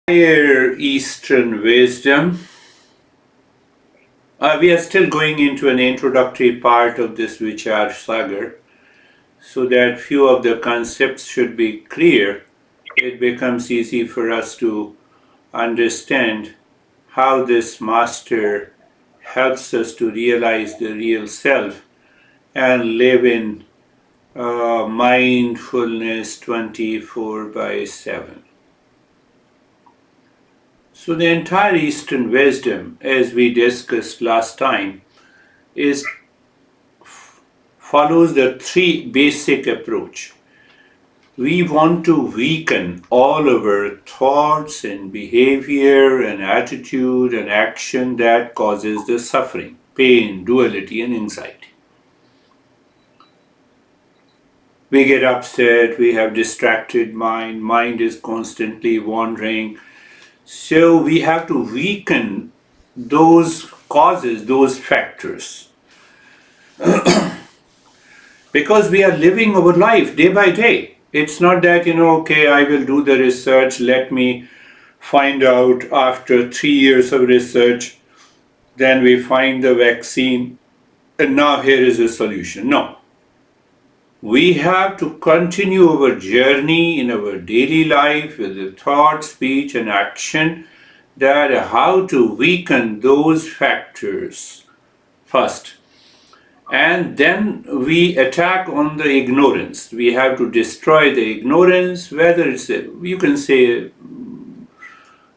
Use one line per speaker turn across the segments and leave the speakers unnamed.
Higher Eastern wisdom. We are still going into an introductory part of this Vichar Sagar, so that few of the concepts should be clear. It becomes easy for us to understand how this master helps us to realize the real self and live in mindfulness 24/7. So the entire Eastern wisdom, as we discussed last time, follows the three basic approach. We want to weaken all our thoughts and behavior and attitude and action that causes the suffering, pain, duality, and anxiety. We get upset, we have distracted mind is constantly wandering. So we have to weaken those causes, those factors. Because we are living our life day by day. It's not that, okay, I will do the research, let me find out after 3 years of research, then we find the vaccine, and now here is a solution. No. We have to continue our journey in our daily life with the thought, speech, and action, that how to weaken those factors first. And then we attack on the ignorance. We have to destroy the ignorance, whether you can say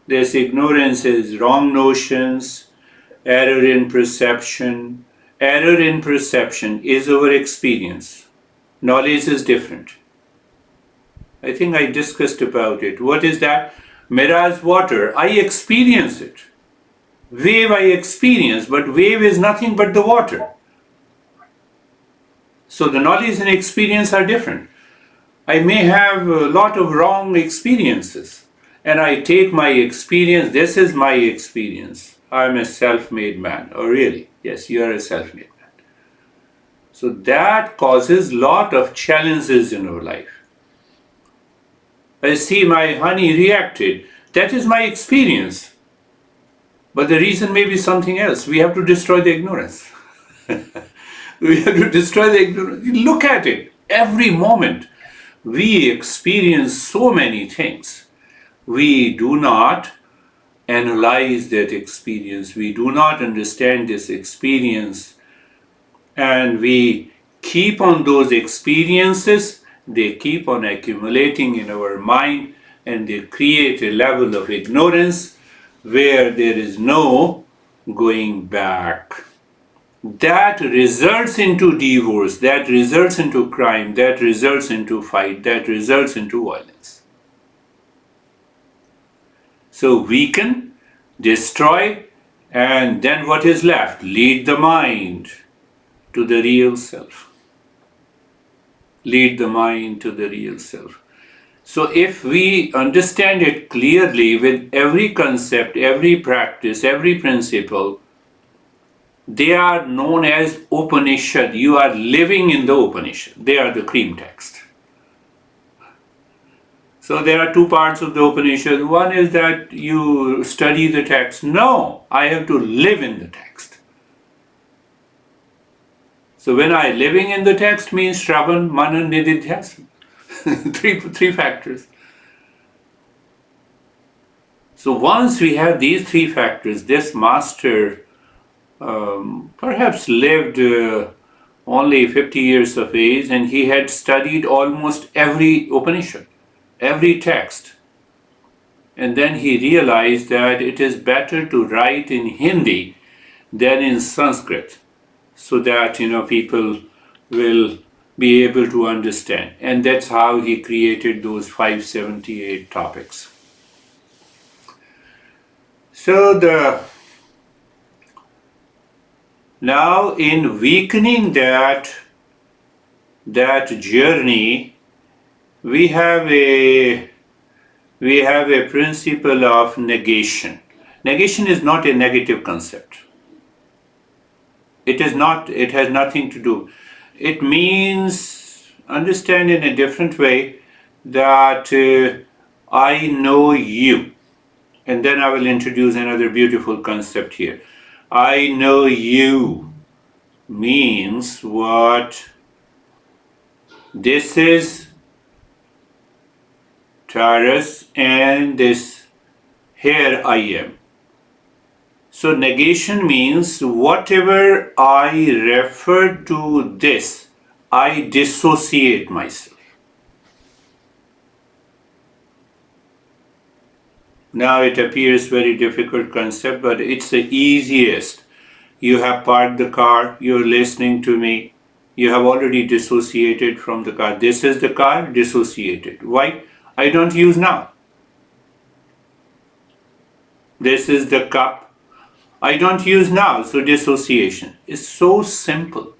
this ignorance is wrong notions, error in perception. Error in perception is our experience. Knowledge is different. I think I discussed about it. What is that? Mirage water. I experience it. Wave I experience, but wave is nothing but the water. So the knowledge and experience are different. I may have a lot of wrong experiences, and I take my experience, this is my experience. I'm a self-made man. Oh really? Yes, you are a self-made man. So that causes lot of challenges in our life. I see my honey reacted. That is my experience. But the reason may be something else. We have to destroy the ignorance. We have to destroy the ignorance. Look at it. Every moment we experience so many things. We do not analyze that experience. We do not understand this experience. And we keep on those experiences. They keep on accumulating in our mind, and they create a level of ignorance where there is no going back. That results into divorce, that results into crime, that results into fight, that results into violence. So weaken, destroy, and then what is left? Lead the mind to the real self. Lead the mind to the real self. So if we understand it clearly with every concept, every practice, every principle, they are known as Upanishad. You are living in the Upanishad. They are the cream text. So there are two parts of the Upanishad. One is that you study the text. No, I have to live in the text. So when I living in the text means Shravan, Manan, Nididhyasana. three factors. So once we have these three factors, this master perhaps lived only 50 years of age, and he had studied almost every Upanishad, every text. And then he realized that it is better to write in Hindi than in Sanskrit, so that people will be able to understand. And that's how he created those 578 topics. So now in weakening that journey, we have a principle of negation. Negation is not a negative concept. It is not. It has nothing to do. It means, understand in a different way, that I know you. And then I will introduce another beautiful concept here. I know you means what? This is Taurus and this here I am. So negation means whatever I refer to this, I dissociate myself. Now it appears very difficult concept, but it's the easiest. You have parked the car, you're listening to me, you have already dissociated from the car. This is the car, dissociated. Why? I don't use now. This is the cup, I don't use now, so dissociation is so simple.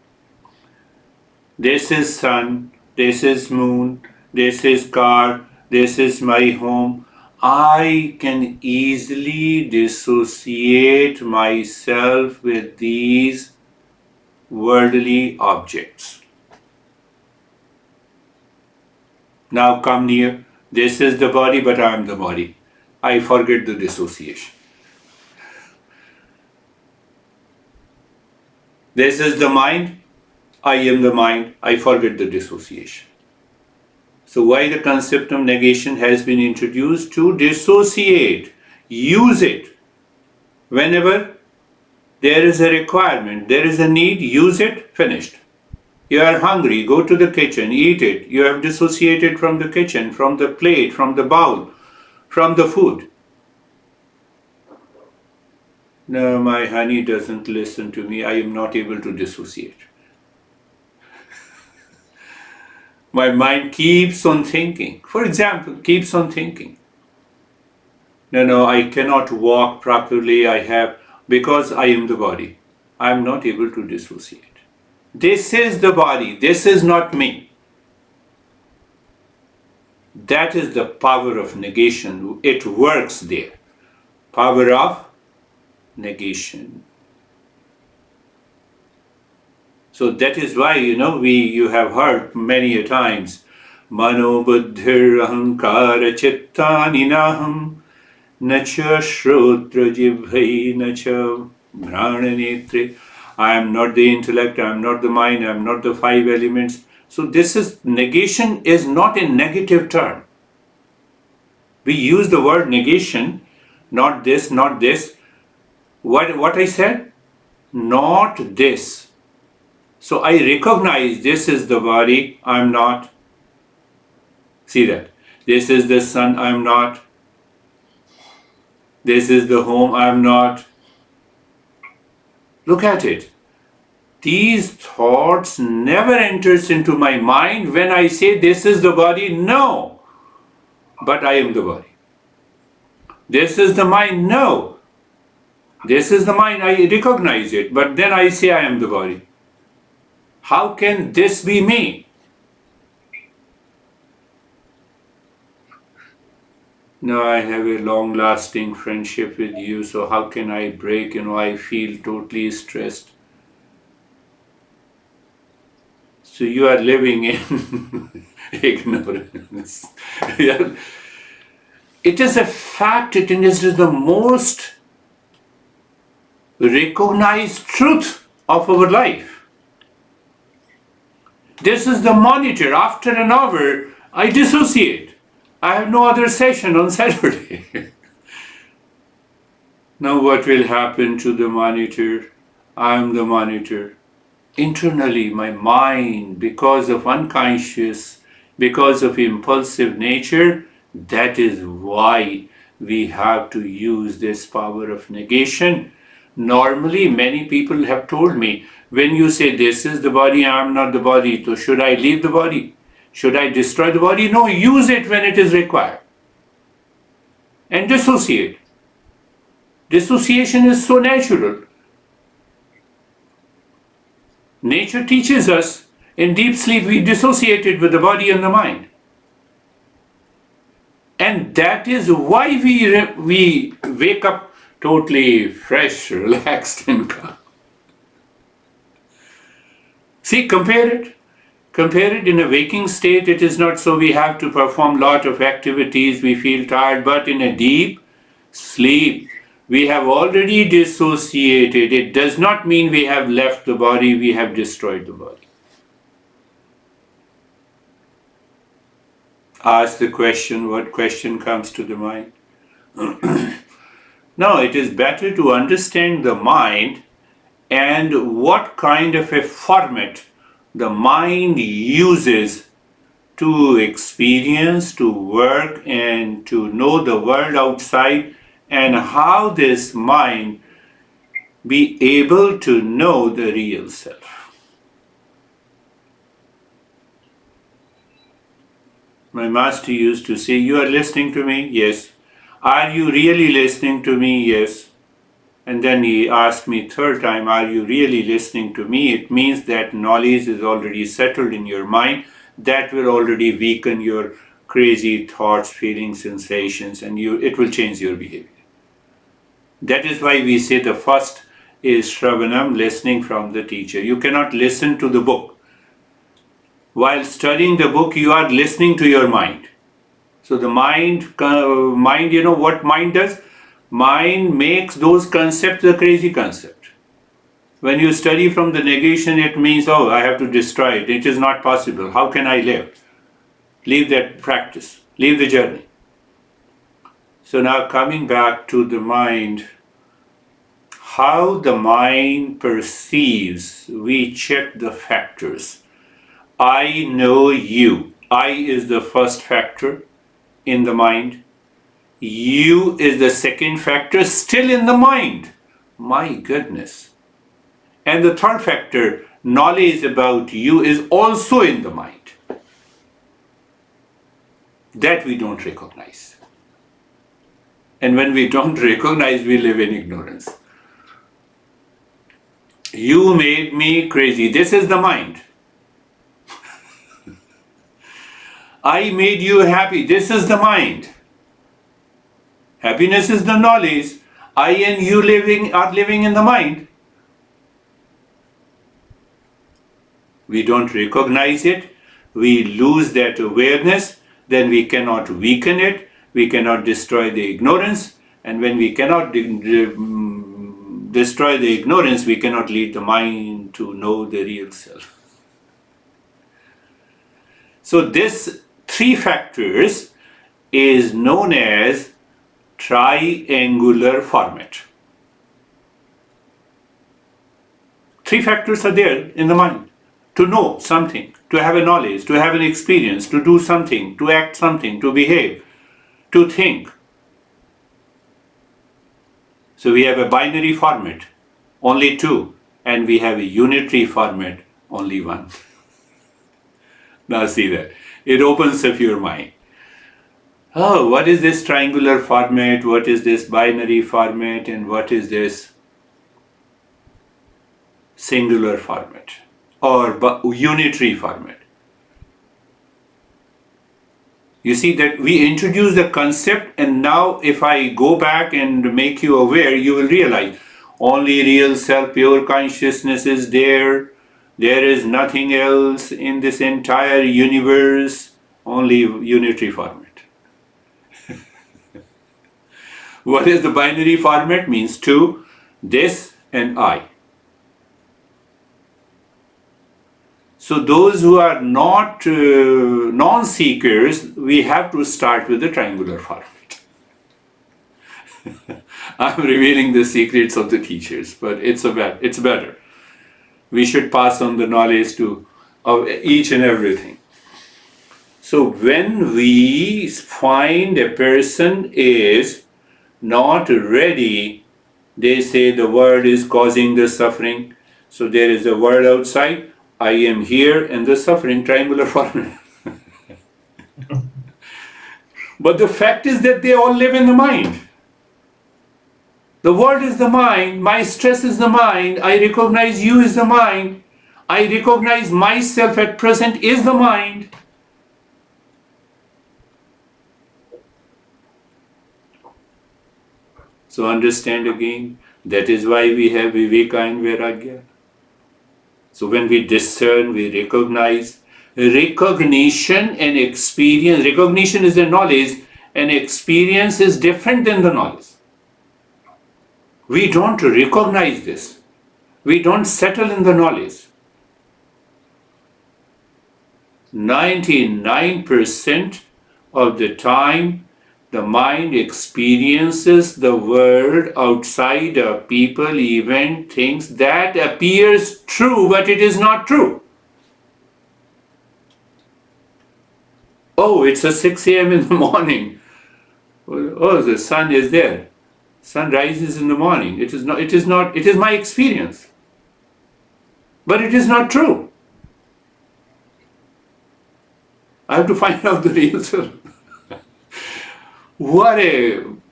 This is sun, this is moon, this is car, this is my home. I can easily dissociate myself with these worldly objects. Now come near. This is the body, but I am the body. I forget the dissociation. This is the mind. I am the mind. I forget the dissociation. So why the concept of negation has been introduced? To dissociate. Use it. Whenever there is a requirement, there is a need, use it, finished. You are hungry, go to the kitchen, eat it. You have dissociated from the kitchen, from the plate, from the bowl, from the food. No, my honey doesn't listen to me. I am not able to dissociate. My mind keeps on thinking. For example, keeps on thinking. No, I cannot walk properly. Because I am the body. I am not able to dissociate. This is the body. This is not me. That is the power of negation. It works there. Power of negation. So that is why, you have heard many a times, Mano buddhir ahankara chittani naham nacha shrotra jibhai nacha brahmanetre. I am not the intellect, I am not the mind, I am not the five elements. So negation is not a negative term. We use the word negation, not this, not this. What I said? Not this. So I recognize this is the body, I'm not. See that? This is the sun, I'm not. This is the home, I'm not. Look at it. These thoughts never enters into my mind when I say this is the body. No. But I am the body. This is the mind. No. This is the mind. I recognize it. But then I say I am the body. How can this be me? No, I have a long-lasting friendship with you, so how can I break? I feel totally stressed. So you are living in ignorance. It is a fact, it is the most recognized truth of our life. This is the monitor. After an hour, I dissociate. I have no other session on Saturday. Now what will happen to the monitor? I am the monitor. Internally, my mind, because of unconscious, because of impulsive nature, that is why we have to use this power of negation. Normally, many people have told me, when you say this is the body, I am not the body, so should I leave the body? Should I destroy the body? No, use it when it is required. And dissociate. Dissociation is so natural. Nature teaches us, in deep sleep we dissociated with the body and the mind. And that is why we wake up totally fresh, relaxed and calm. See, compare it. Compare it in a waking state. It is not so we have to perform lot of activities, we feel tired, but in a deep Sleep. We have already dissociated. It does not mean we have left the body, we have destroyed the body. Ask the question, what question comes to the mind? No, it is better to understand the mind and what kind of a format the mind uses to experience, to work, and to know the world outside, and how this mind be able to know the real self. My master used to say, "You are listening to me?" Yes. "Are you really listening to me?" Yes. And then he asked me third time, "Are you really listening to me?" It means that knowledge is already settled in your mind. That will already weaken your crazy thoughts, feelings, sensations, and it will change your behavior. That is why we say the first is Shravanam, listening from the teacher. You cannot listen to the book. While studying the book, you are listening to your mind. So the mind, you know what mind does? Mind makes those concepts a crazy concept. When you study from the negation, it means, oh, I have to destroy it. It is not possible. How can I live? Leave that practice. Leave the journey. So now coming back to the mind, how the mind perceives, we check the factors. I know you. I is the first factor in the mind. You is the second factor, still in the mind. My goodness. And the third factor, knowledge about you, is also in the mind. That we don't recognize. And when we don't recognize, we live in ignorance. You made me crazy. This is the mind. I made you happy. This is the mind. Happiness is the knowledge. I and you are living in the mind. We don't recognize it. We lose that awareness. Then we cannot weaken it. We cannot destroy the ignorance. And when we cannot destroy the ignorance, we cannot lead the mind to know the real self. So this three factors is known as triangular format. Three factors are there in the mind. To know something, to have a knowledge, to have an experience, to do something, to act something, to behave, to think. So we have a binary format, only two, and we have a unitary format, only one. Now see that. It opens up your mind. Oh, what is this triangular format? What is this binary format? And what is this singular format or unitary format? You see that we introduce the concept, and now if I go back and make you aware, you will realize only real self, pure consciousness is there. There is nothing else in this entire universe, only unitary format. What is the binary format? Means two, this and I. So those who are not non-seekers, we have to start with the triangular format. I'm revealing the secrets of the teachers, but it's better. We should pass on the knowledge to each and everything. So when we find a person is not ready, they say the world is causing the suffering. So there is a world outside, I am here, and the suffering, triangular formula. But the fact is that they all live in the mind. The world is the mind, my stress is the mind, I recognize you is the mind, I recognize myself at present is the mind. So understand again, that is why we have Viveka and Vairagya. So when we discern, we recognize. Recognition and experience. Recognition is the knowledge, and experience is different than the knowledge. We don't recognize this. We don't settle in the knowledge. 99% of the time, the mind experiences the world outside of people, event, things that appears true, but it is not true. Oh, it's a 6 a.m. in the morning. Oh, the sun is there. Sun rises in the morning. It is my experience. But it is not true. I have to find out the real self. When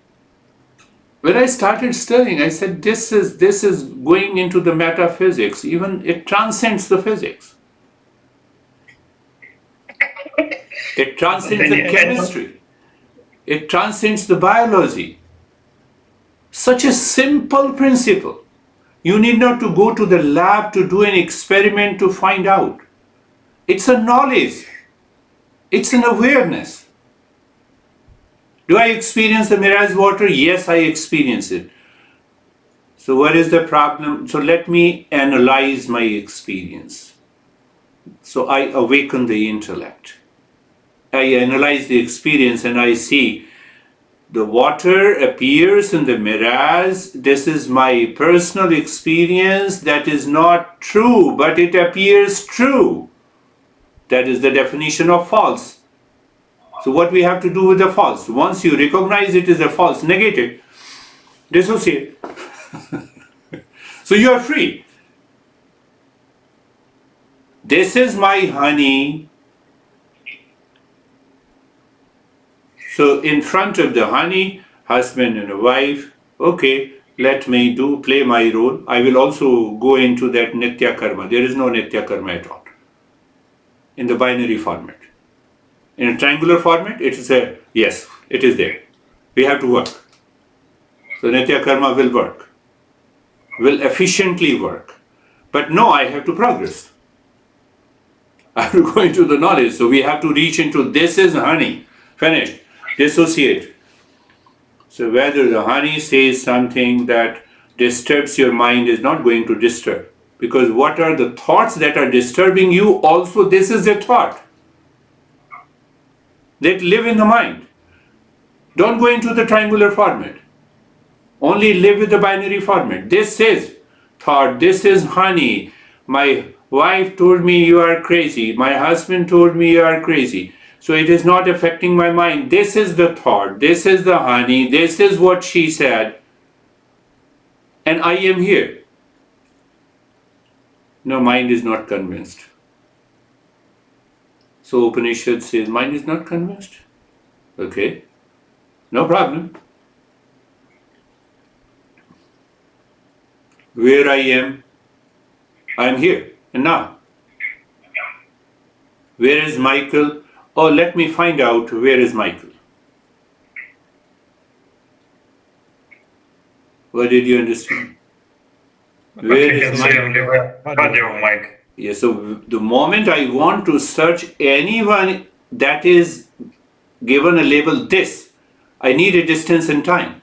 I started studying, I said, this is going into the metaphysics. Even it transcends the physics. It transcends the chemistry. It transcends the biology. Such a simple principle. You need not to go to the lab to do an experiment to find out. It's a knowledge. It's an awareness. Do I experience the mirage water? Yes, I experience it. So what is the problem? So let me analyze my experience. So I awaken the intellect. I analyze the experience and I see the water appears in the mirage. This is my personal experience. That is not true, but it appears true. That is the definition of false. So what we have to do with the false? Once you recognize it is a false, negate it, dissociate. So you are free. This is my honey. So in front of the honey, husband and a wife, okay, let me play my role. I will also go into that nitya karma. There is no nitya karma at all in the binary format. In a triangular format, it is yes, it is there. We have to work. So nitya karma will work, will efficiently work. But no, I have to progress. I have to go into the knowledge. So we have to reach into this is honey. Finished. Dissociate. So whether the honey says something that disturbs your mind is not going to disturb. Because what are the thoughts that are disturbing you? Also, this is a thought that live in the mind. Don't go into the triangular format. Only live with the binary format. This is thought. This is honey. My wife told me you are crazy. My husband told me you are crazy. So it is not affecting my mind. This is the thought. This is the honey. This is what she said. And I am here. No, mind is not convinced. So Upanishad says, mind is not convinced. Okay, no problem. Where I am here and now. Where is Michael? Oh, let me find out where is Michael. What did you understand? Where is Michael? Yeah, so the moment I want to search anyone that is given a label this, I need a distance and time.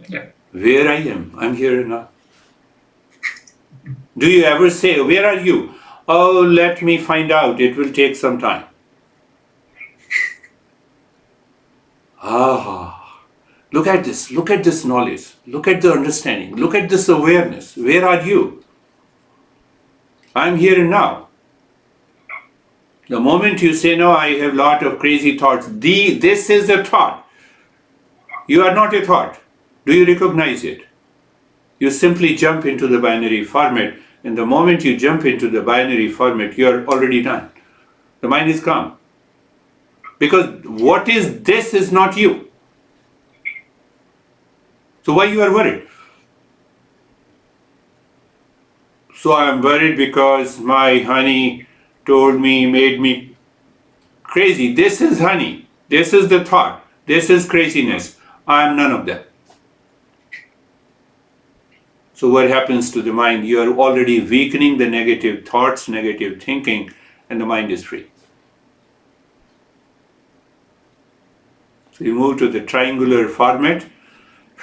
Yeah. Where I am, I'm here now. Do you ever say, where are you? Oh, let me find out, it will take some time. Look at this knowledge, look at the understanding, look at this awareness. Where are you? I'm here and now. The moment you say, no, I have a lot of crazy thoughts, this is a thought. You are not a thought. Do you recognize it? You simply jump into the binary format, and the moment you jump into the binary format, you are already done. The mind is calm. Because what is this is not you. So why you are worried? So I am worried because my honey told me, made me crazy. This is honey. This is the thought. This is craziness. I am none of that. So what happens to the mind? You are already weakening the negative thoughts, negative thinking, and the mind is free. So you move to the triangular format.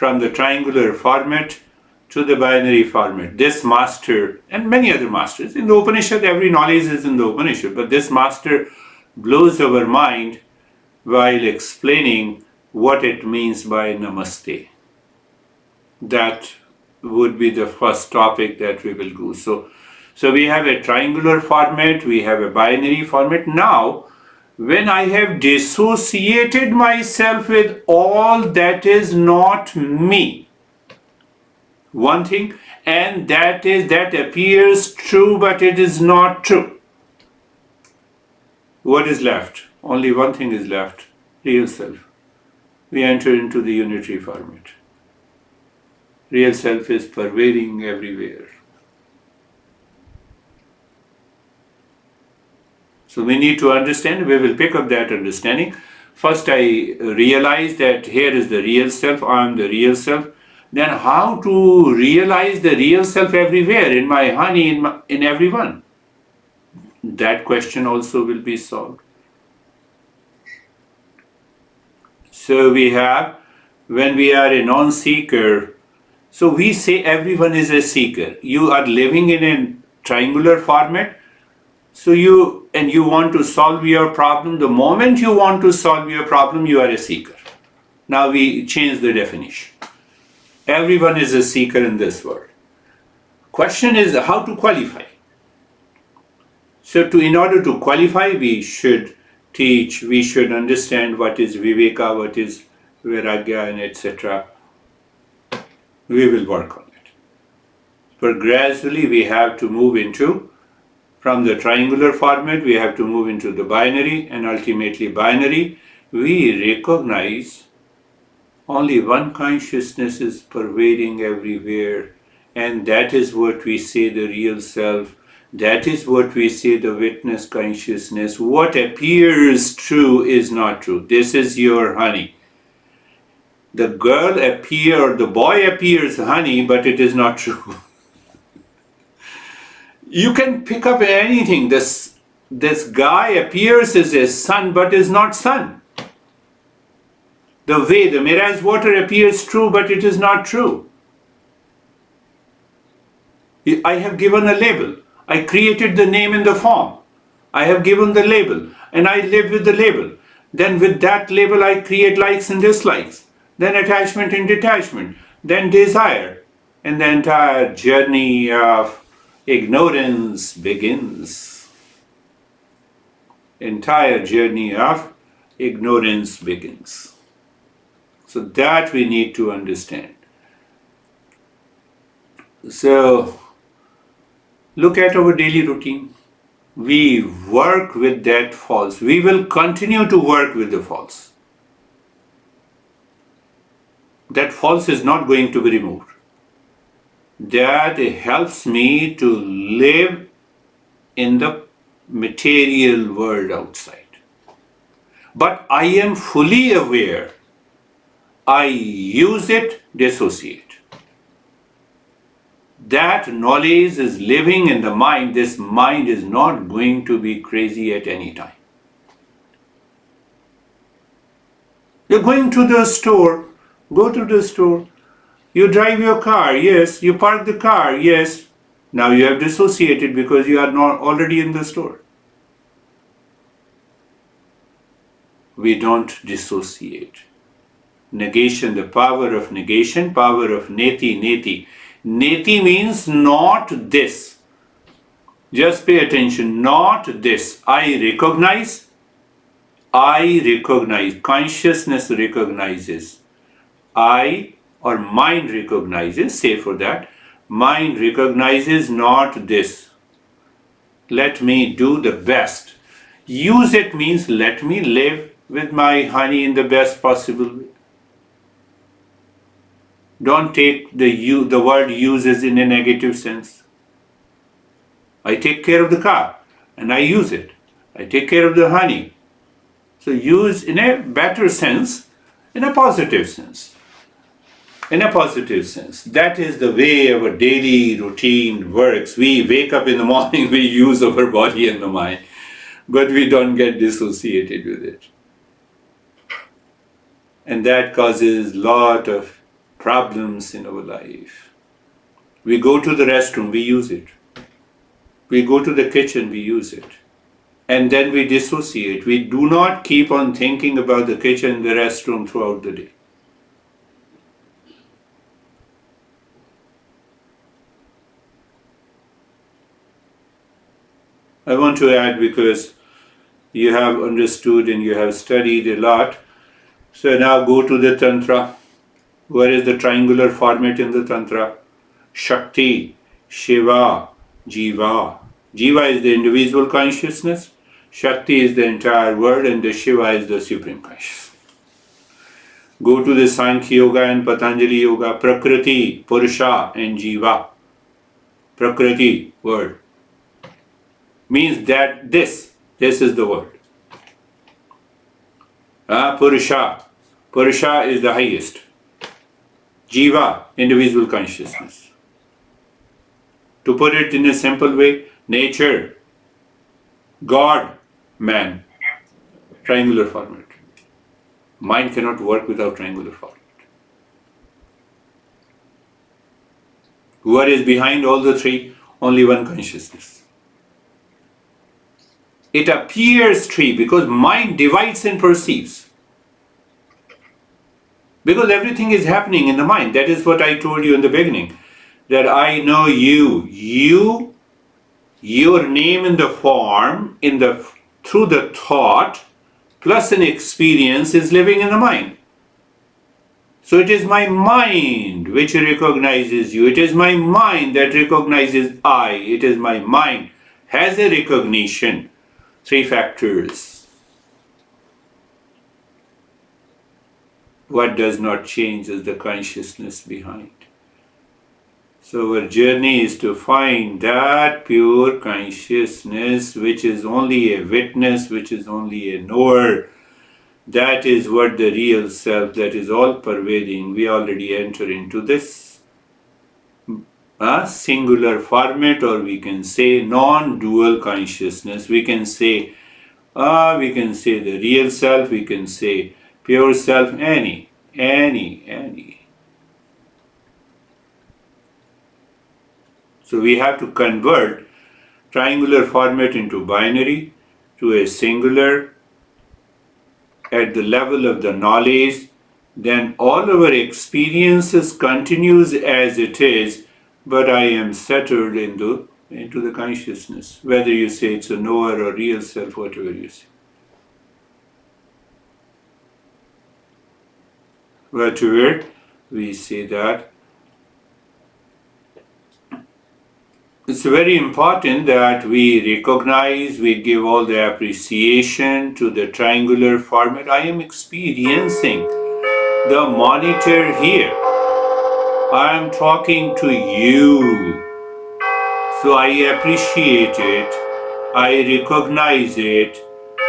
from the triangular format to the binary format. This master, and many other masters, in the Upanishad, every knowledge is in the Upanishad, but this master blows our mind while explaining what it means by namaste. That would be the first topic that we will go. So we have a triangular format, we have a binary format. Now, when I have dissociated myself with all that is not me, one thing, and that appears true, but it is not true. What is left? Only one thing is left, real self. We enter into the unitary format. Real self is pervading everywhere. So we need to understand, we will pick up that understanding. First I realize that here is the real self, I am the real self. Then how to realize the real self everywhere, in my honey, in everyone? That question also will be solved. So we have, when we are a non-seeker, so we say everyone is a seeker. You are living in a triangular format, so you want to solve your problem. The moment you want to solve your problem, you are a seeker. Now we change the definition. Everyone is a seeker in this world. Question is how to qualify. So in order to qualify, we should teach, we should understand what is viveka, what is vairagya, and etc. We will work on it. But gradually we have to move into, from the triangular format, we have to move into the binary, and ultimately binary. We recognize only one consciousness is pervading everywhere, and that is what we say the real self. That is what we say the witness consciousness. What appears true is not true. This is your honey. The girl or the boy appears honey, but it is not true. You can pick up anything. This guy appears as a sun, but is not sun. The way the mirage water appears true, but it is not true. I have given a label. I created the name in the form. I have given the label, and I live with the label. Then with that label, I create likes and dislikes. Then attachment and detachment. Then desire. And the entire journey of ignorance begins. Entire journey of ignorance begins. So that we need to understand. So look at our daily routine. We work with that false. We will continue to work with the false. That false is not going to be removed. That helps me to live in the material world outside. But I am fully aware. I use it, dissociate. That knowledge is living in the mind. This mind is not going to be crazy at any time. You're going to the store, go to the store. You drive your car, yes. You park the car, yes. Now you have dissociated because you are not already in the store. We don't dissociate. Negation, the power of negation, power of neti, neti. Neti means not this. Just pay attention, not this. I recognize, consciousness recognizes. I or mind recognizes, say for that, mind recognizes not this. Let me do the best. Use it means let me live with my honey in the best possible way. Don't take the word uses in a negative sense. I take care of the car and I use it. I take care of the honey. So use in a better sense, in a positive sense. In a positive sense. That is the way our daily routine works. We wake up in the morning, we use our body and the mind, but we don't get dissociated with it. And that causes a lot of problems in our life. We go to the restroom, we use it. We go to the kitchen, we use it. And then we dissociate. We do not keep on thinking about the kitchen and the restroom throughout the day. I want to add, because you have understood and you have studied a lot. So now go to the tantra. Where is the triangular format in the tantra? Shakti, Shiva, Jiva. Jiva is the individual consciousness, Shakti is the entire world, and the Shiva is the supreme consciousness. Go to the Sankhya Yoga and Patanjali Yoga, Prakriti, Purusha and Jiva. Prakriti, word. Means that this is the word. Purusha. Purusha is the highest. Jiva, individual consciousness. To put it in a simple way, nature, God, man, triangular format. Mind cannot work without triangular format. What is behind all the three? Only one consciousness. It appears three because mind divides and perceives. Because everything is happening in the mind. That is what I told you in the beginning. That I know you. Your name in the form, through the thought, plus an experience is living in the mind. So it is my mind which recognizes you. It is my mind that recognizes I. It is my mind has a recognition. Three factors. What does not change is the consciousness behind. So our journey is to find that pure consciousness which is only a witness, which is only a knower. That is what the real self, that is all pervading. We already enter into this singular format, or we can say non-dual consciousness. We can say the real self, we can say pure self, any. So we have to convert triangular format into binary, to a singular at the level of the knowledge. Then all our experiences continues as it is, but I am settled into the consciousness. Whether you say it's a knower or real self, whatever you say. Whatever we say that. It's very important that we recognize, we give all the appreciation to the triangular format. I am experiencing the monitor here. I am talking to you. So I appreciate it, I recognize it,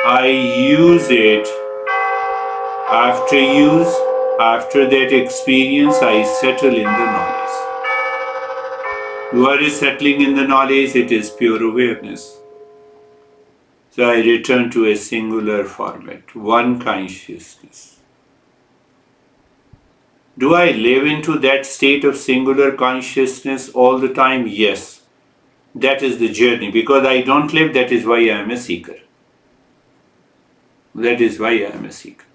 I use it. After that experience, I settle in the knowledge. What is settling in the knowledge? It is pure awareness. So I return to a singular format, one consciousness. Do I live into that state of singular consciousness all the time? Yes. That is the journey. Because I don't live, that is why I am a seeker. That is why I am a seeker.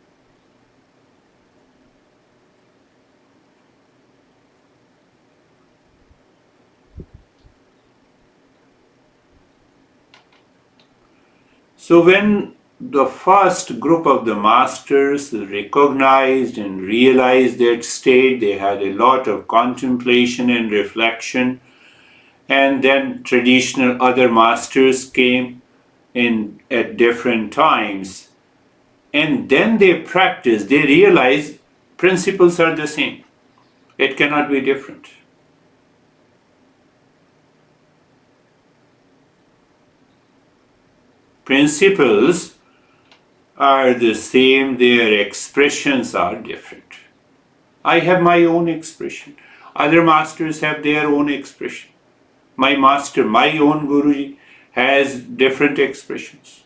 So when the first group of the masters recognized and realized that state, they had a lot of contemplation and reflection, and then traditional other masters came in at different times, and then they practiced, they realized principles are the same. It cannot be different. Principles are the same, their expressions are different. I have my own expression. Other masters have their own expression. My master, my own Guruji, has different expressions.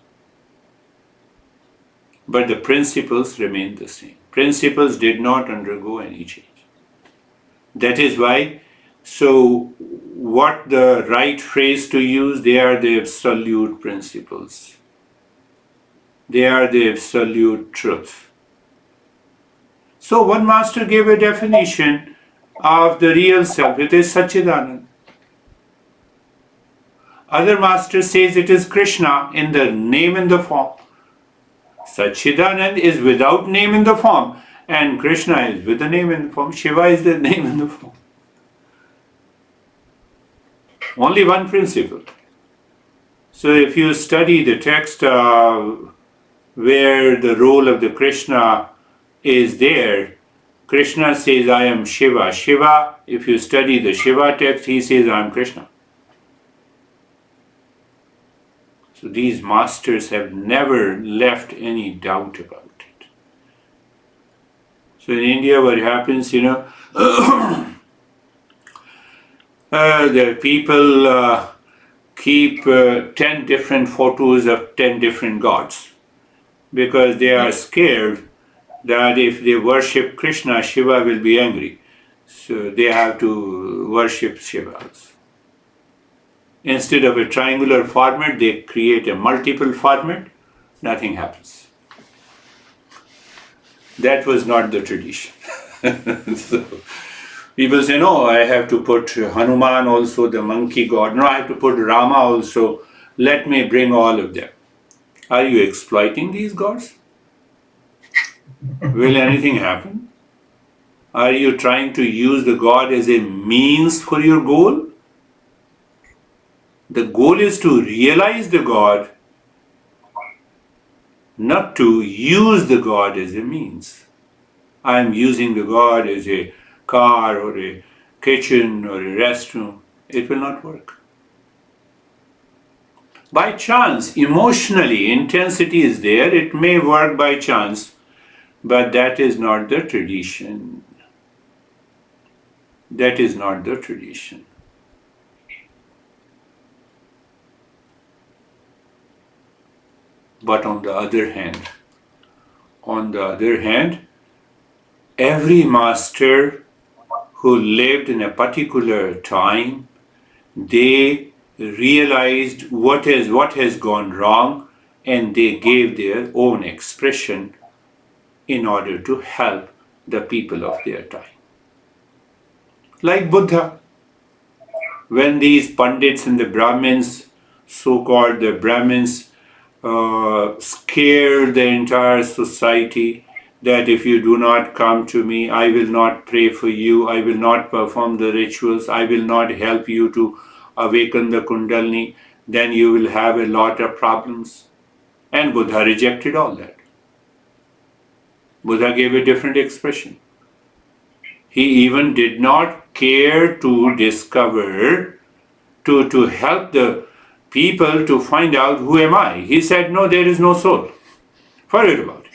But the principles remain the same. Principles did not undergo any change. That is why, so what the right phrase to use, they are the absolute principles. They are the absolute truth. So one master gave a definition of the real self. It is Satchidanand. Other master says it is Krishna in the name and the form. Satchidanand is without name and the form, and Krishna is with the name and the form. Shiva is the name and the form. Only one principle. So if you study the text where the role of the Krishna is there, Krishna says, I am Shiva. Shiva, if you study the Shiva text, he says, I am Krishna. So these masters have never left any doubt about it. So in India, what happens, the people keep 10 different photos of 10 different gods because they are scared that if they worship Krishna, Shiva will be angry. So they have to worship Shivas. Instead of a triangular format, they create a multiple format. Nothing happens. That was not the tradition. So people say, no, I have to put Hanuman also, the monkey god. No, I have to put Rama also. Let me bring all of them. Are you exploiting these gods? Will anything happen? Are you trying to use the god as a means for your goal? The goal is to realize the God, not to use the God as a means. I am using the God as a car or a kitchen or a restroom. It will not work. By chance, emotionally, intensity is there. It may work by chance, but that is not the tradition. That is not the tradition. But on the other hand, every master who lived in a particular time, they realized what has gone wrong, and they gave their own expression in order to help the people of their time. Like Buddha, when these Pandits and the Brahmins, so-called the Brahmins, scared the entire society that if you do not come to me, I will not pray for you, I will not perform the rituals, I will not help you to awaken the kundalini, then you will have a lot of problems. And Buddha rejected all that. Buddha gave a different expression. He even did not care to discover, to help the people to find out who am I. He said, no, there is no soul. Forget about it.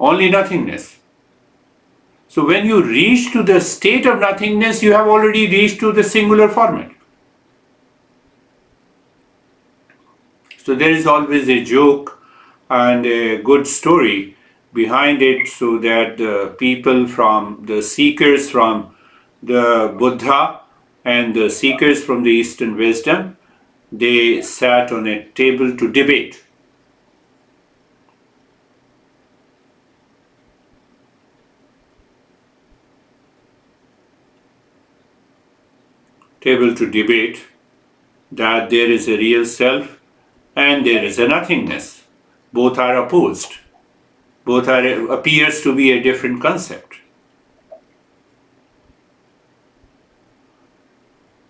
Only nothingness. So when you reach to the state of nothingness, you have already reached to the singular format. So there is always a joke and a good story behind it, so that the people from the seekers from the Buddha and the seekers from the Eastern wisdom, they sat on a table to debate. Table to debate that there is a real self and there is a nothingness. Both are opposed. Both appears to be a different concept.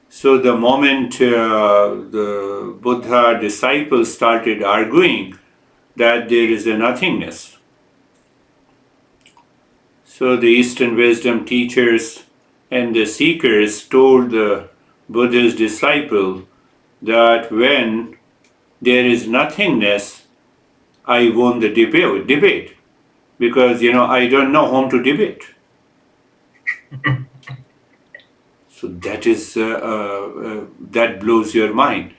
So the moment the Buddha disciples started arguing that there is a nothingness, so the Eastern wisdom teachers and the seekers told the Buddha's disciple that when there is nothingness, I won the debate because I don't know whom to debate. So that is that blows your mind,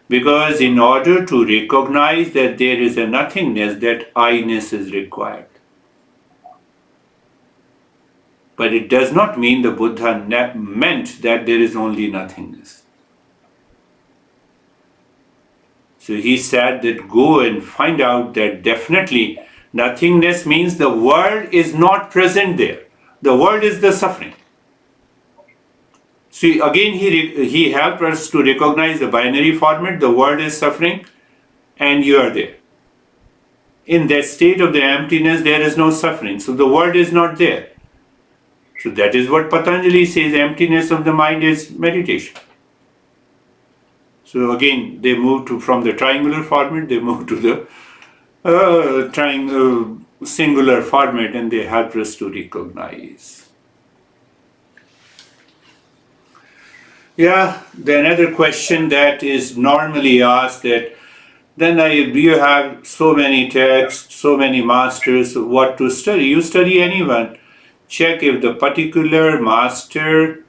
because in order to recognize that there is a nothingness, that I-ness is required. But it does not mean the Buddha meant that there is only nothingness. So he said that go and find out that definitely nothingness means the world is not present there. The world is the suffering. See, again, he helped us to recognize the binary format. The world is suffering and you are there. In that state of the emptiness, there is no suffering. So the world is not there. So that is what Patanjali says, emptiness of the mind is meditation. So again, they moved from the triangular format, they moved to the triangle singular format, and they helped us to recognize. Yeah, the another question that is normally asked that then you have so many texts, so many masters, what to study? You study anyone. Check if the particular master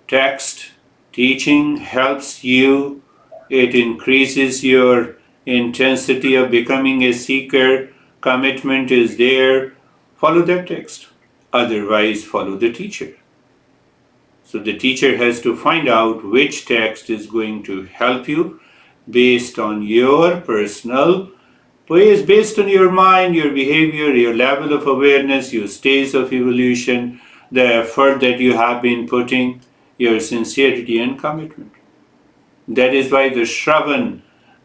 text teaching helps you, it increases your intensity of becoming a seeker, commitment is there, follow that text. Otherwise, follow the teacher. So the teacher has to find out which text is going to help you based on your personal ways, based on your mind, your behavior, your level of awareness, your stage of evolution, the effort that you have been putting, your sincerity and commitment. That is why the Shravan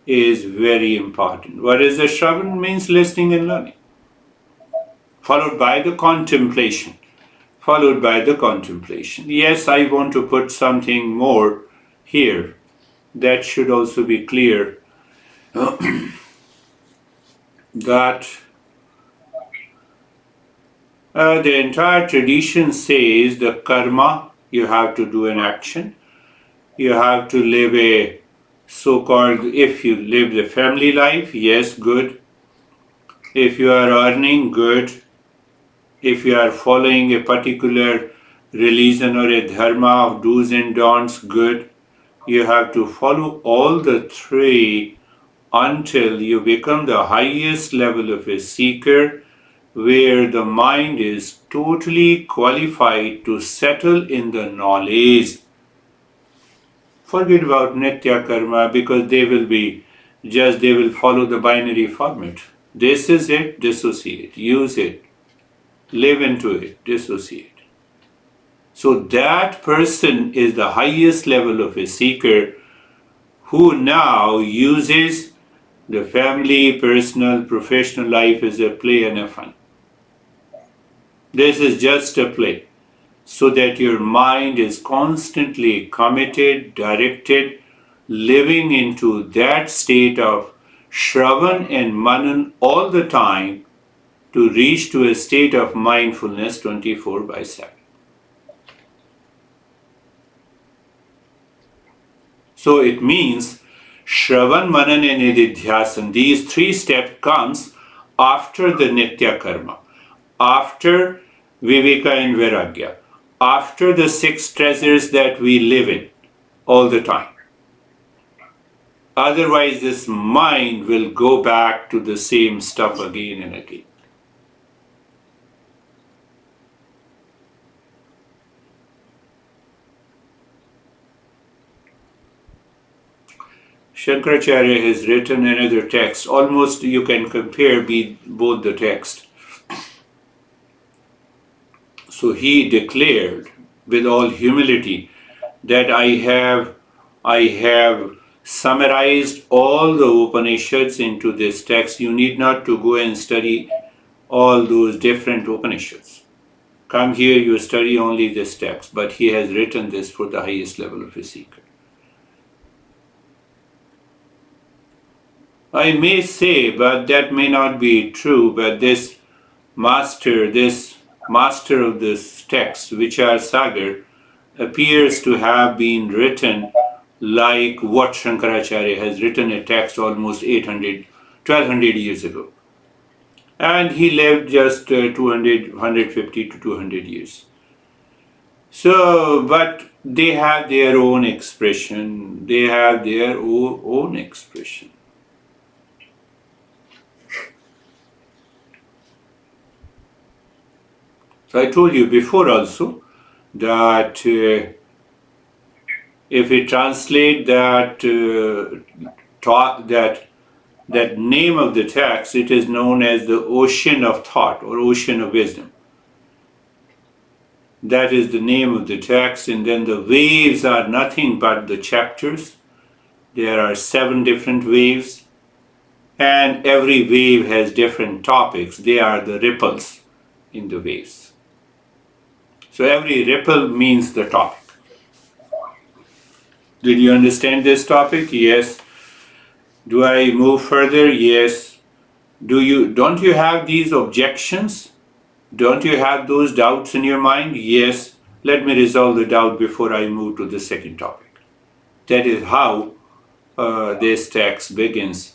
is very important. What is the Shravan? Means listening and learning. Followed by the contemplation. Followed by the contemplation. Yes, I want to put something more here. That should also be clear. That the entire tradition says the karma, you have to do an action. You have to live a so-called, if you live the family life, yes, good. If you are earning, good. If you are following a particular religion or a dharma of do's and don'ts, good. You have to follow all the three until you become the highest level of a seeker, where the mind is totally qualified to settle in the knowledge. Forget about nitya karma, because they will follow the binary format. This is it, dissociate, use it, live into it, dissociate. So that person is the highest level of a seeker who now uses the family, personal, professional life as a play and a fun. This is just a play, so that your mind is constantly committed, directed, living into that state of Shravan and Manan all the time to reach to a state of mindfulness 24/7. So it means Shravan, Manan and Nididhyasan, these three steps comes after the Nitya Karma, after Viveka and Vairagya, after the six treasures that we live in all the time. Otherwise, this mind will go back to the same stuff again and again. Shankaracharya has written another text. Almost you can compare both the texts. So he declared with all humility that I have summarized all the Upanishads into this text. You need not to go and study all those different Upanishads. Come here, you study only this text, but he has written this for the highest level of a seeker. I may say, but that may not be true, but this master of this text, Vichar Sagar, appears to have been written like what Shankaracharya has written a text almost 1200 years ago. And he lived just 150 to 200 years. So, but they have their own expression. They have their own expression. So I told you before also that if we translate that that name of the text, it is known as the ocean of thought or ocean of wisdom. That is the name of the text, and then the waves are nothing but the chapters. There are 7 different waves, and every wave has different topics. They are the ripples in the waves. So every ripple means the topic. Did you understand this topic? Yes. Do I move further? Yes. Don't you have these objections? Don't you have those doubts in your mind? Yes. Let me resolve the doubt before I move to the second topic. That is how this text begins.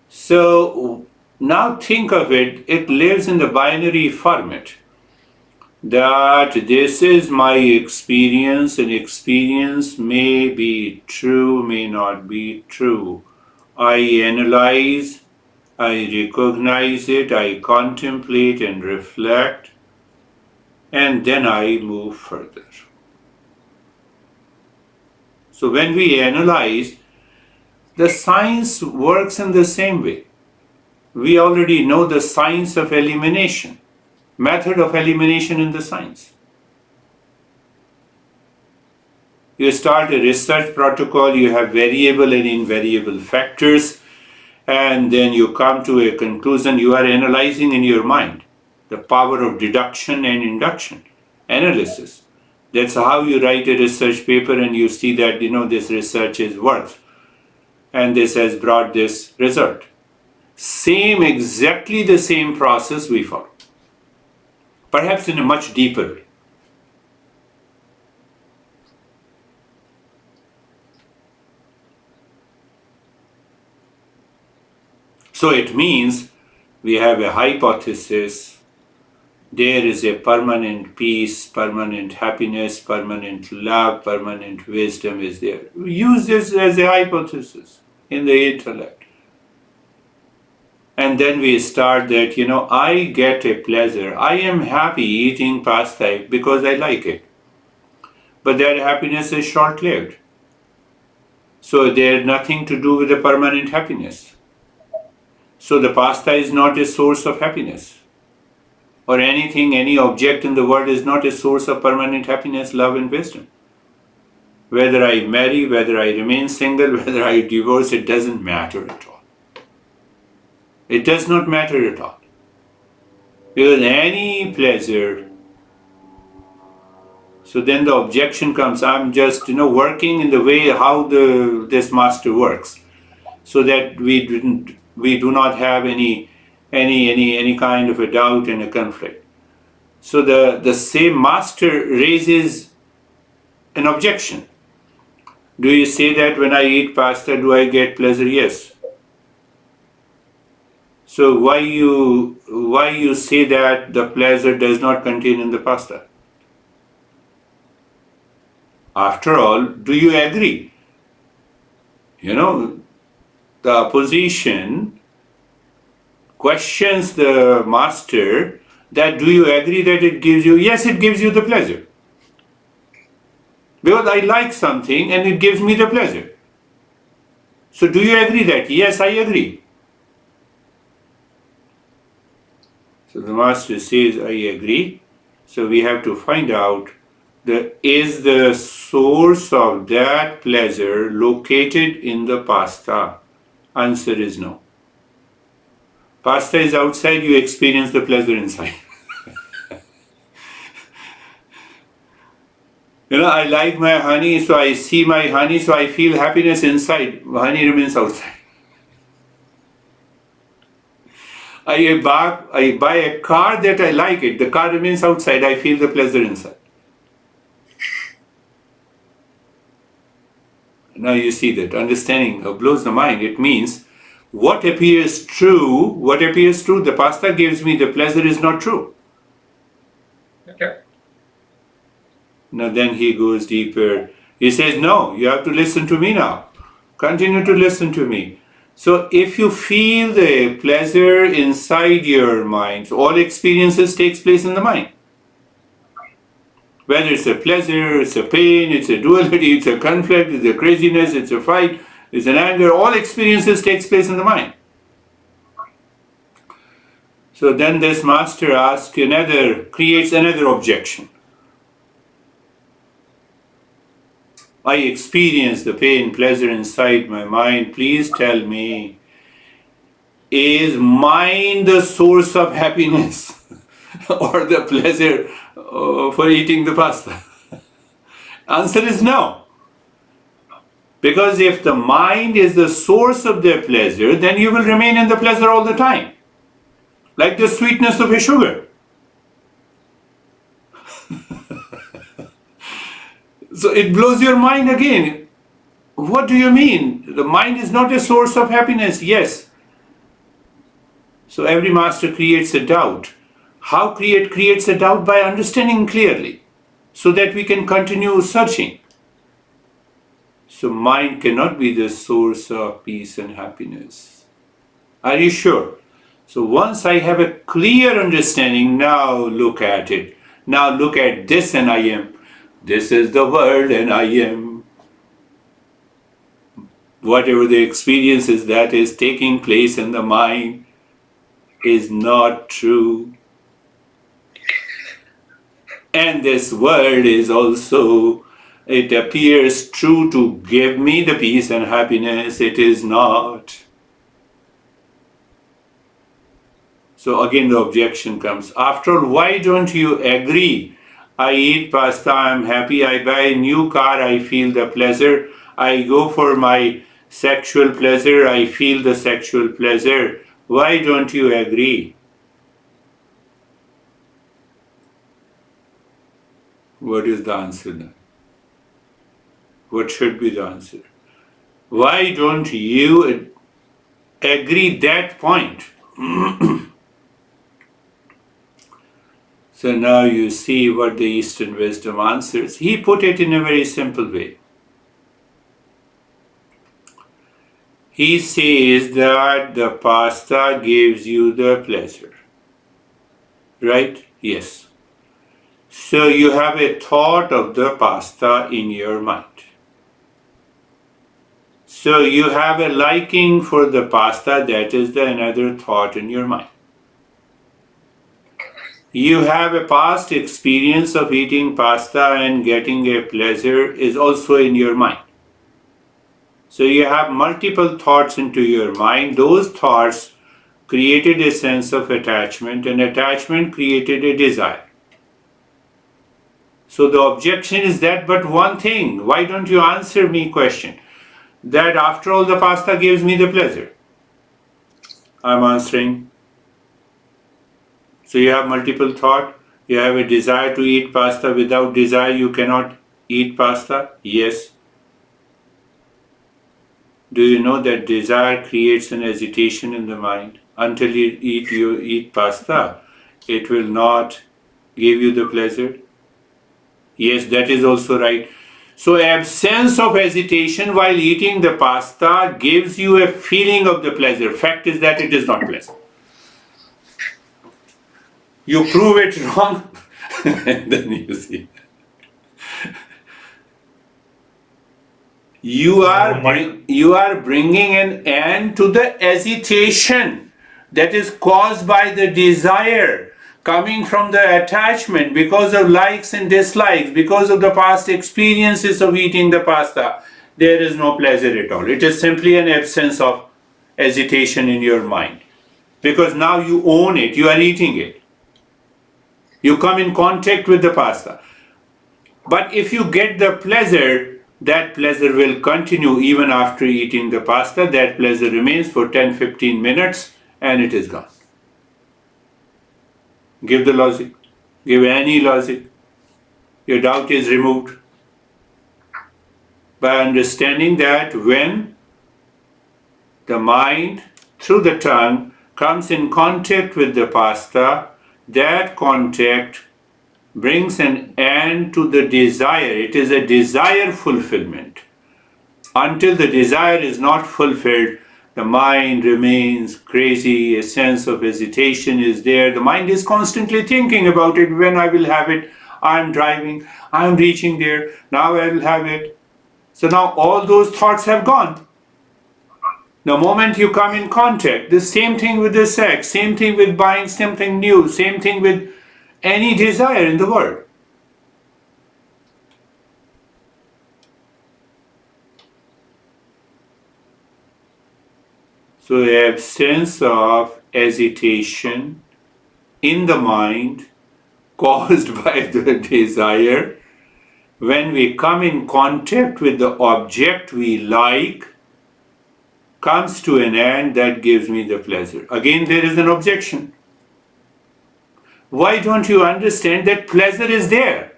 So now think of it, it lives in the binary format. That this is my experience, and experience may be true, may not be true. I analyze, I recognize it, I contemplate and reflect, and then I move further. So when we analyze, the science works in the same way. We already know the science of elimination, method of elimination in the science. You start a research protocol, you have variable and invariable factors, and then you come to a conclusion. You are analyzing in your mind the power of deduction and induction, analysis. That's how you write a research paper, and you see that this research is worth, and this has brought this result. Exactly the same process we follow, perhaps in a much deeper way. So it means we have a hypothesis. There is a permanent peace, permanent happiness, permanent love, permanent wisdom is there. We use this as a hypothesis in the intellect. And then we start that, I get a pleasure. I am happy eating pasta because I like it. But that happiness is short-lived. So there's nothing to do with the permanent happiness. So the pasta is not a source of happiness. Or anything, any object in the world is not a source of permanent happiness, love, and wisdom. Whether I marry, whether I remain single, whether I divorce, it doesn't matter at all. It does not matter at all. Because any pleasure, so then the objection comes, I'm just working in the way how this master works, so that we do not have any kind of a doubt and a conflict. So the same master raises an objection. Do you say that when I eat pasta, do I get pleasure? Yes. So why you say that the pleasure does not contain in the pasta? After all, do you agree? The opposition questions the master that do you agree that it gives you? Yes, it gives you the pleasure. Because I like something and it gives me the pleasure. So do you agree that? Yes, I agree. So the master says, I agree. So we have to find out, is the source of that pleasure located in the pasta? Answer is no. Pasta is outside, you experience the pleasure inside. I like my honey, so I see my honey, so I feel happiness inside. Honey remains outside. I buy a car that I like it. The car remains outside. I feel the pleasure inside. Now you see that understanding blows the mind. It means what appears true, the pasta gives me the pleasure is not true.
Okay.
Now then he goes deeper. He says, no, you have to listen to me now. Continue to listen to me. So if you feel the pleasure inside your mind, all experiences takes place in the mind. Whether it's a pleasure, it's a pain, it's a duality, it's a conflict, it's a craziness, it's a fight, it's an anger, all experiences takes place in the mind. So then this master creates another objection. I experience the pain, pleasure inside my mind. Please tell me, is mind the source of happiness or the pleasure for eating the pasta? Answer is no. Because if the mind is the source of the pleasure, then you will remain in the pleasure all the time. Like the sweetness of a sugar. So it blows your mind again. What do you mean? The mind is not a source of happiness. Yes. So every master creates a doubt. How creates a doubt? By understanding clearly, so that we can continue searching. So mind cannot be the source of peace and happiness. Are you sure? So once I have a clear understanding, now look at it. Now look at this and I am. This is the world and I am. Whatever the experience is that is taking place in the mind is not true. And this world is also, it appears true to give me the peace and happiness. It is not. So again the objection comes. After all, why don't you agree? I eat pasta, I'm happy. I buy a new car, I feel the pleasure. I go for my sexual pleasure, I feel the sexual pleasure. Why don't you agree? What is the answer then? What should be the answer? Why don't you agree that point? So now you see what the Eastern wisdom answers. He put it in a very simple way. He says that the pasta gives you the pleasure. Right? Yes. So you have a thought of the pasta in your mind. So you have a liking for the pasta, that is another thought in your mind. You have a past experience of eating pasta and getting a pleasure is also in your mind. So you have multiple thoughts into your mind. Those thoughts created a sense of attachment, and attachment created a desire. So the objection is that but one thing. Why don't you answer me question? That after all the pasta gives me the pleasure. I'm answering. So you have multiple thought. You have a desire to eat pasta. Without desire you cannot eat pasta. Yes. Do you know that desire creates an agitation in the mind? Until you eat pasta, it will not give you the pleasure. Yes, that is also right. So absence of agitation while eating the pasta gives you a feeling of the pleasure. Fact is that it is not pleasant. You prove it wrong and then you see. You are bringing an end to the agitation that is caused by the desire coming from the attachment because of likes and dislikes, because of the past experiences of eating the pasta. There is no pleasure at all. It is simply an absence of agitation in your mind. Because now you own it, you are eating it. You come in contact with the pasta. But if you get the pleasure, that pleasure will continue even after eating the pasta. That pleasure remains for 10-15 minutes and it is gone. Give the logic. Give any logic. Your doubt is removed. By understanding that when the mind, through the tongue, comes in contact with the pasta, that contact brings an end to the desire. It is a desire fulfillment. Until the desire is not fulfilled, the mind remains crazy, a sense of hesitation is there. The mind is constantly thinking about it, when I will have it, I'm driving, I'm reaching there, now I'll have it. So now all those thoughts have gone. The moment you come in contact, the same thing with the sex, same thing with buying something new, same thing with any desire in the world. So the absence of hesitation in the mind caused by the desire, when we come in contact with the object we like, comes to an end, that gives me the pleasure. Again, there is an objection. Why don't you understand that pleasure is there?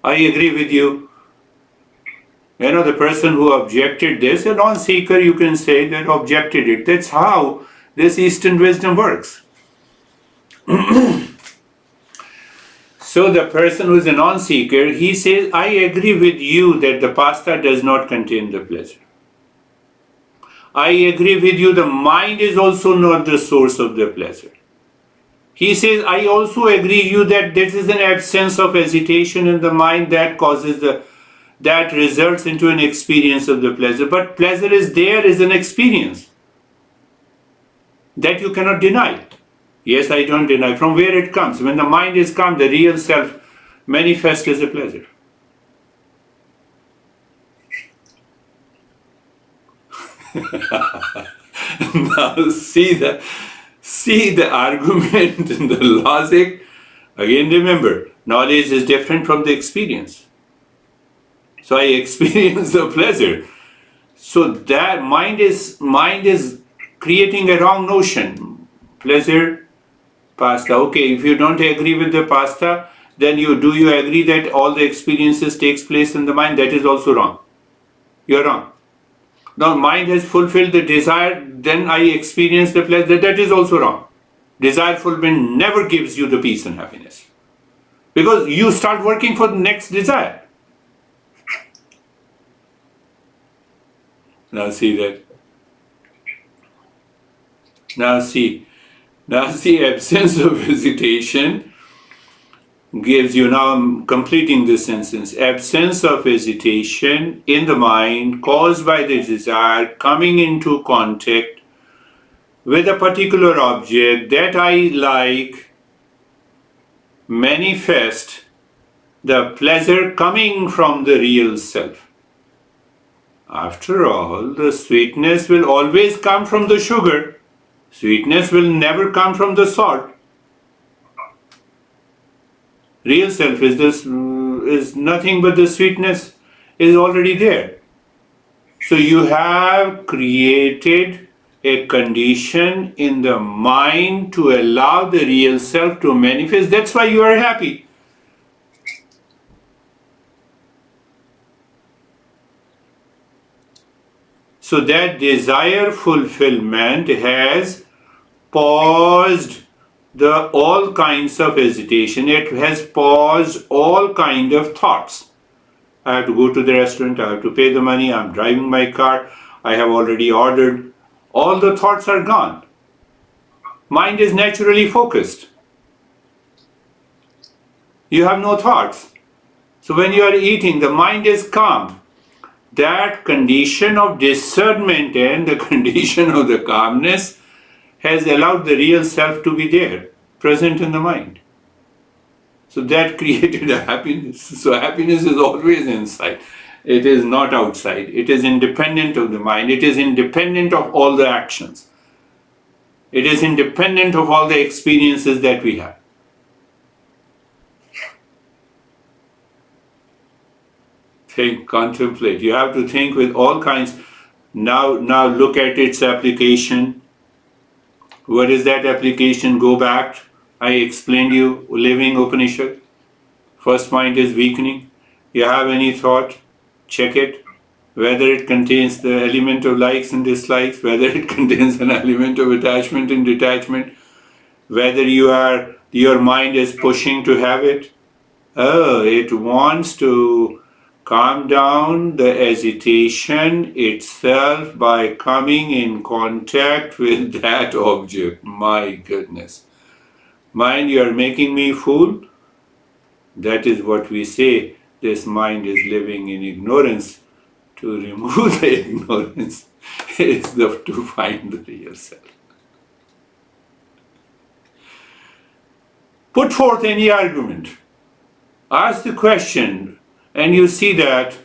I agree with you. You know, the person who objected this, a non-seeker, you can say, that objected it. That's how this Eastern wisdom works. So the person who is a non-seeker, he says, I agree with you that the pasta does not contain the pleasure. I agree with you, the mind is also not the source of the pleasure. He says, I also agree with you that this is an absence of hesitation in the mind that that results into an experience of the pleasure. But pleasure is there, is an experience that you cannot deny. Yes, I don't deny. From where it comes? When the mind is calm, the real self manifests as a pleasure. Now see the argument and the logic. Again, remember, knowledge is different from the experience. So I experience the pleasure. So that mind is creating a wrong notion. Pleasure, pasta. Okay, if you don't agree with the pasta, then you agree that all the experiences takes place in the mind? That is also wrong. You're wrong. Now mind has fulfilled the desire, then I experience the pleasure. That is also wrong. Desire fulfillment never gives you the peace and happiness. Because you start working for the next desire. Now see that. Now see, absence of hesitation gives you, now I'm completing this sentence, absence of hesitation in the mind caused by the desire coming into contact with a particular object that I like manifest the pleasure coming from the real self. After all, the sweetness will always come from the sugar. Sweetness will never come from the salt. Real self is nothing but the sweetness is already there. So you have created a condition in the mind to allow the real self to manifest. That's why you are happy. So that desire fulfillment has paused all kinds of hesitation. It has paused all kind of thoughts. I have to go to the restaurant, I have to pay the money, I'm driving my car, I have already ordered. All the thoughts are gone. Mind is naturally focused. You have no thoughts. So when you are eating, the mind is calm. That condition of discernment and the condition of the calmness has allowed the real self to be there, present in the mind. So that created a happiness. So happiness is always inside. It is not outside. It is independent of the mind. It is independent of all the actions. It is independent of all the experiences that we have. Think, contemplate. You have to think with all kinds. Now look at its application. What is that application? Go back. I explained you, Living Upanishad. First mind is weakening. You have any thought? Check it. Whether it contains the element of likes and dislikes, whether it contains an element of attachment and detachment, whether your mind is pushing to have it. Oh, it wants to calm down the agitation itself by coming in contact with that object. My goodness. Mind, you are making me fool? That is what we say. This mind is living in ignorance. To remove the ignorance is to find the real self. Put forth any argument. Ask the question, and you see that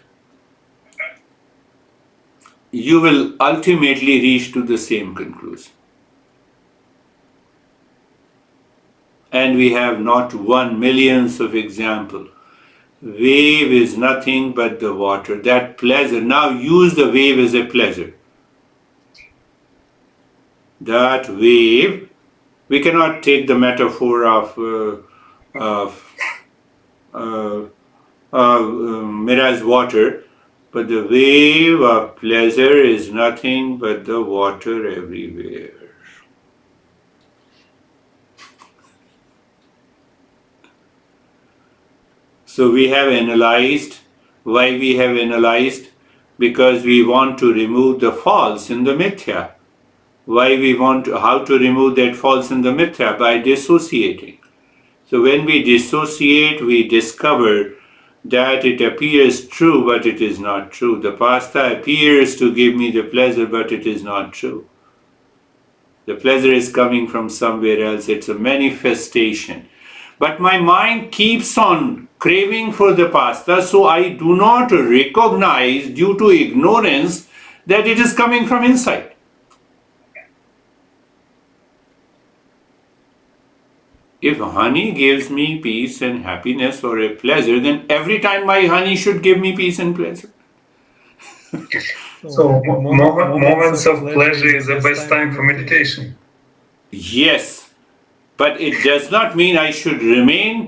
you will ultimately reach to the same conclusion. And we have not one millions of examples. Wave is nothing but the water. That pleasure. Now use the wave as a pleasure. That wave, we cannot take the metaphor of mirage water, but the wave of pleasure is nothing but the water everywhere. So we have analyzed. Why we have analyzed? Because we want to remove the false in the mithya. Why we want how to remove that false in the mithya? By dissociating. So when we dissociate, we discover that it appears true, but it is not true. The pasta appears to give me the pleasure, but it is not true. The pleasure is coming from somewhere else. It's a manifestation. But my mind keeps on craving for the pasta, so I do not recognize, due to ignorance, that it is coming from inside. If honey gives me peace and happiness or a pleasure, then every time my honey should give me peace and pleasure.
So moments of pleasure is the best time for meditation.
Yes, but it does not mean I should remain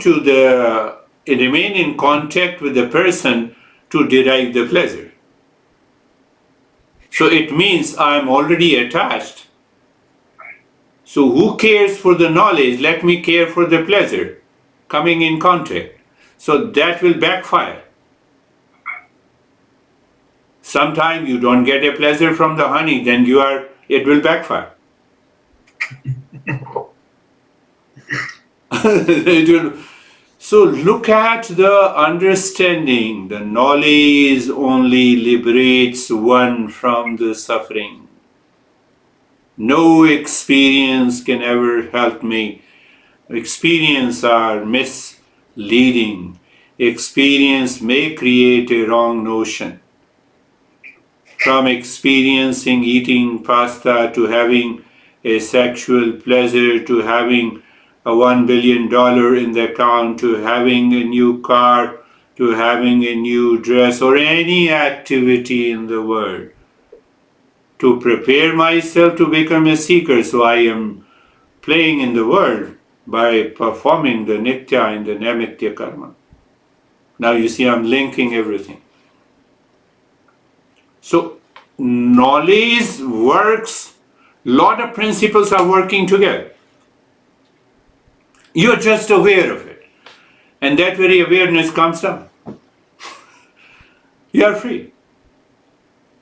in contact with the person to derive the pleasure. So it means I am already attached. So who cares for the knowledge? Let me care for the pleasure coming in contact. So that will backfire. Sometime you don't get a pleasure from the honey, then it will backfire. So look at the understanding. The knowledge only liberates one from the suffering. No experience can ever help me. Experience are misleading. Experience may create a wrong notion. From experiencing eating pasta to having a sexual pleasure to having a $1 billion in the account to having a new car to having a new dress or any activity in the world. To prepare myself to become a seeker, so I am playing in the world by performing the nitya and the namitya karma. Now you see I'm linking everything. So knowledge works, lot of principles are working together. You're just aware of it. And that very awareness comes down. You are free.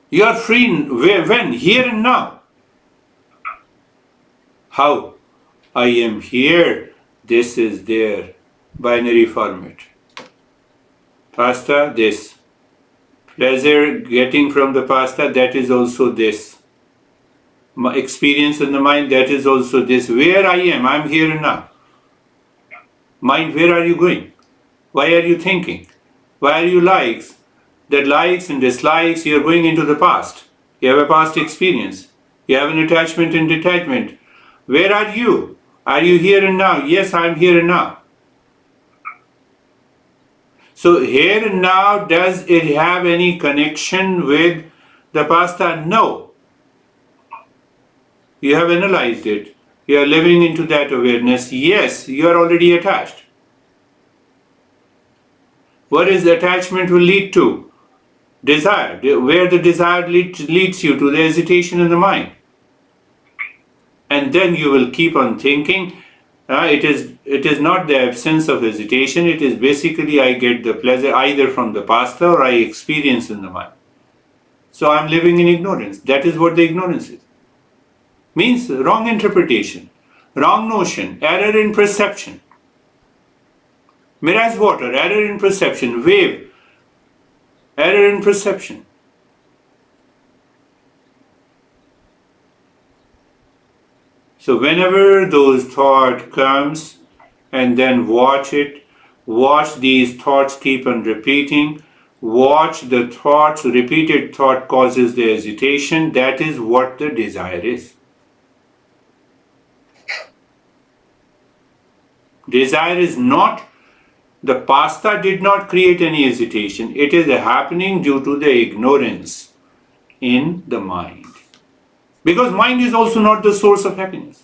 You are free when? Here and now. How? I am here, this is there. Binary format. Pasta, this. Pleasure getting from the pasta, that is also this. My experience in the mind, that is also this. Where I am here and now. Mind, where are you going? Why are you thinking? Why are you likes? That likes and dislikes, you're going into the past. You have a past experience. You have an attachment and detachment. Where are you? Are you here and now? Yes, I'm here and now. So here and now, does it have any connection with the pasta? No. You have analyzed it. You are living into that awareness. Yes, you are already attached. What is the attachment will lead to? Desire. Where the desire leads you to the hesitation in the mind. And then you will keep on thinking, It is not the absence of hesitation. It is basically I get the pleasure either from the pasta or I experience in the mind. So I'm living in ignorance. That is what the ignorance is. Means wrong interpretation, wrong notion, error in perception. Mirage water, error in perception. Wave, error in perception. So whenever those thought comes, and then watch it, watch these thoughts keep on repeating, watch the thoughts, repeated thought causes the hesitation. That is what the desire is. Desire is not, the pasta did not create any hesitation. It is happening due to the ignorance in the mind. Because mind is also not the source of happiness.